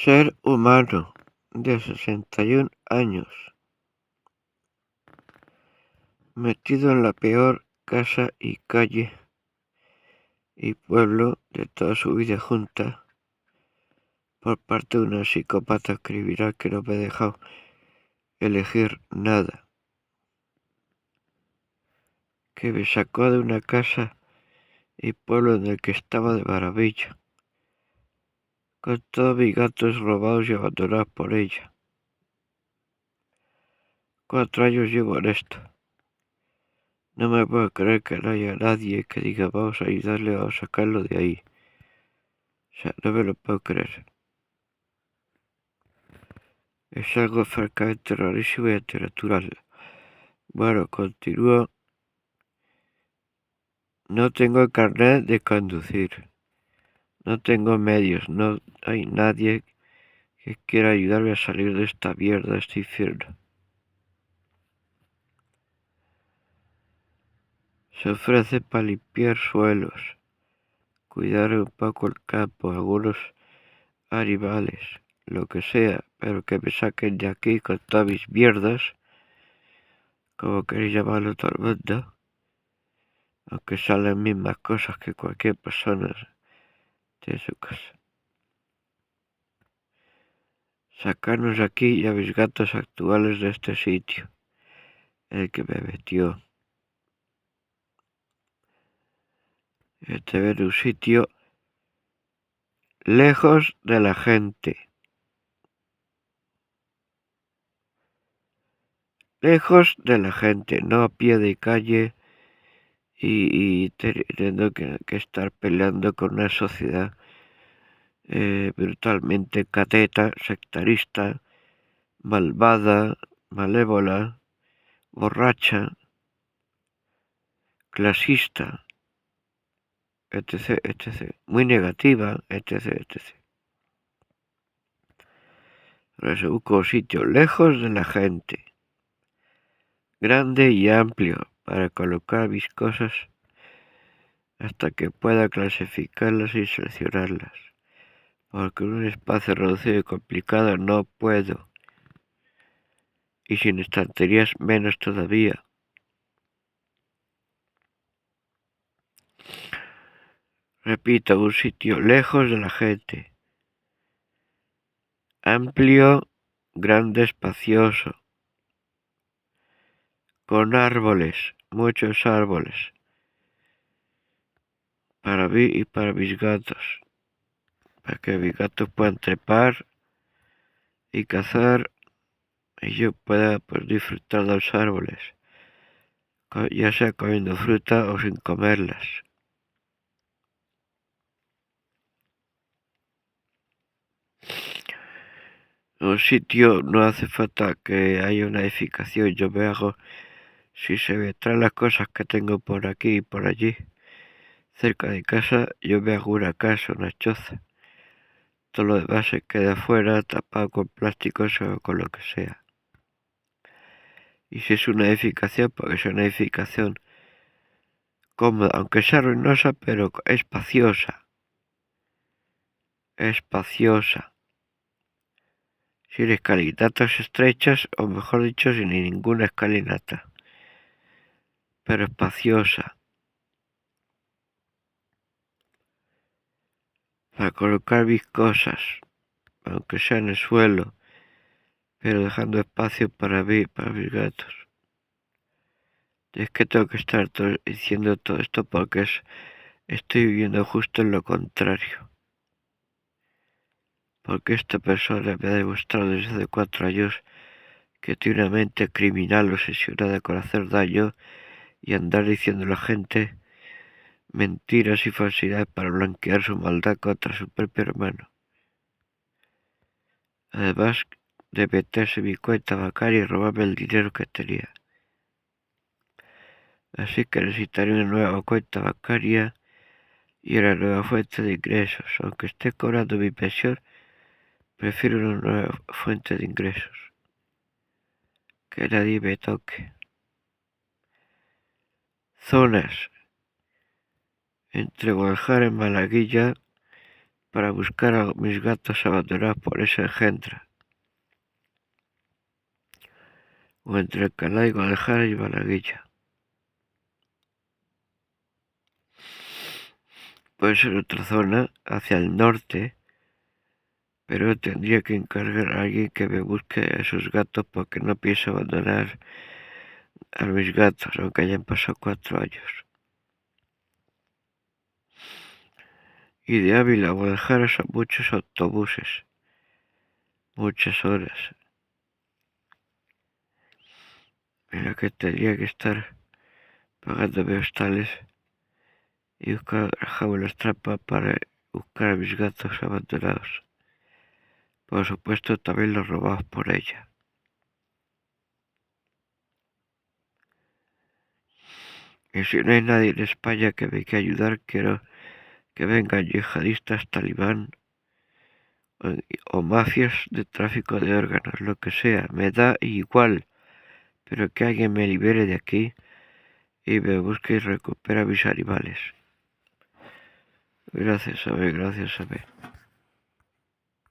Ser humano de 61 años, metido en la peor casa y calle y pueblo de toda su vida junta, por parte de una psicópata criminal que no me ha dejado elegir nada, que me sacó de una casa y pueblo en el que estaba de maravilla, con todos mis gatos robados y abandonados por ella. 4 años llevo en esto. No me puedo creer que no haya nadie que diga vamos a ayudarle, vamos a sacarlo de ahí. O sea, no me lo puedo creer. Es algo francamente rarísimo y antinatural. Bueno, continúo. No tengo carnet de conducir. No tengo medios. No hay nadie que quiera ayudarme a salir de esta mierda, de este infierno. Se ofrece para limpiar suelos, cuidar un poco el campo, algunos animales, lo que sea, pero que me saquen de aquí con todas mis mierdas, como queréis llamarlo todo el mundo, aunque sean las mismas cosas que cualquier persona de su casa. Sacarnos aquí y a mis gatos actuales de este sitio, el que me metió. Ver un sitio lejos de la gente. Lejos de la gente, no a pie de calle y teniendo que estar peleando con una sociedad brutalmente cateta, sectarista, malvada, malévola, borracha, clasista, etc., etc., muy negativa, etc., etc. Por eso busco un sitio lejos de la gente, grande y amplio, para colocar mis cosas hasta que pueda clasificarlas y seleccionarlas, porque en un espacio reducido y complicado no puedo, y sin estanterías menos todavía. Repito, un sitio lejos de la gente, amplio, grande, espacioso, con árboles, muchos árboles, para mí y para mis gatos, para que mis gatos puedan trepar y cazar y yo pueda pues, disfrutar de los árboles, ya sea comiendo fruta o sin comerlas. En un sitio no hace falta que haya una edificación, yo me hago, si se me traen las cosas que tengo por aquí y por allí, cerca de casa, yo me hago una casa, una choza. Todo lo demás se queda afuera, tapado con plásticos o con lo que sea. Y si es una edificación, porque es una edificación cómoda, aunque sea ruinosa, pero espaciosa. Espaciosa. Sin escalinatas estrechas, o mejor dicho, sin ninguna escalinata. Pero espaciosa. Para colocar mis cosas, aunque sea en el suelo, pero dejando espacio para mí, para mis gatos. Es que tengo que estar diciendo todo esto porque estoy viviendo justo en lo contrario. Porque esta persona me ha demostrado desde hace 4 años que tiene una mente criminal obsesionada con hacer daño y andar diciendo a la gente mentiras y falsidades para blanquear su maldad contra su propio hermano. Además de meterse en mi cuenta bancaria y robarme el dinero que tenía. Así que necesitaré una nueva cuenta bancaria y una nueva fuente de ingresos. Aunque esté cobrando mi pensión, prefiero una nueva fuente de ingresos. Que nadie me toque. Zonas entre Guadalajara y Malaguilla, para buscar a mis gatos abandonados por ese engendro. O entre Alcalá y Guadalajara y Malaguilla. Puede ser otra zona, hacia el norte, pero tendría que encargar a alguien que me busque a esos gatos porque no pienso abandonar a mis gatos, aunque hayan pasado 4 años. Y de Ávila a Guadalajara son muchos autobuses, muchas horas, en las que tendría que estar pagándome hostales y buscar jaulas trampa para buscar a mis gatos abandonados. Por supuesto, también los robados por ella. Y si no hay nadie en España que me quiera ayudar, quiero que vengan yihadistas talibán o mafias de tráfico de órganos, lo que sea, me da igual, pero que alguien me libere de aquí y me busque y recupere a mis animales. Gracias, Abel, gracias, Abel.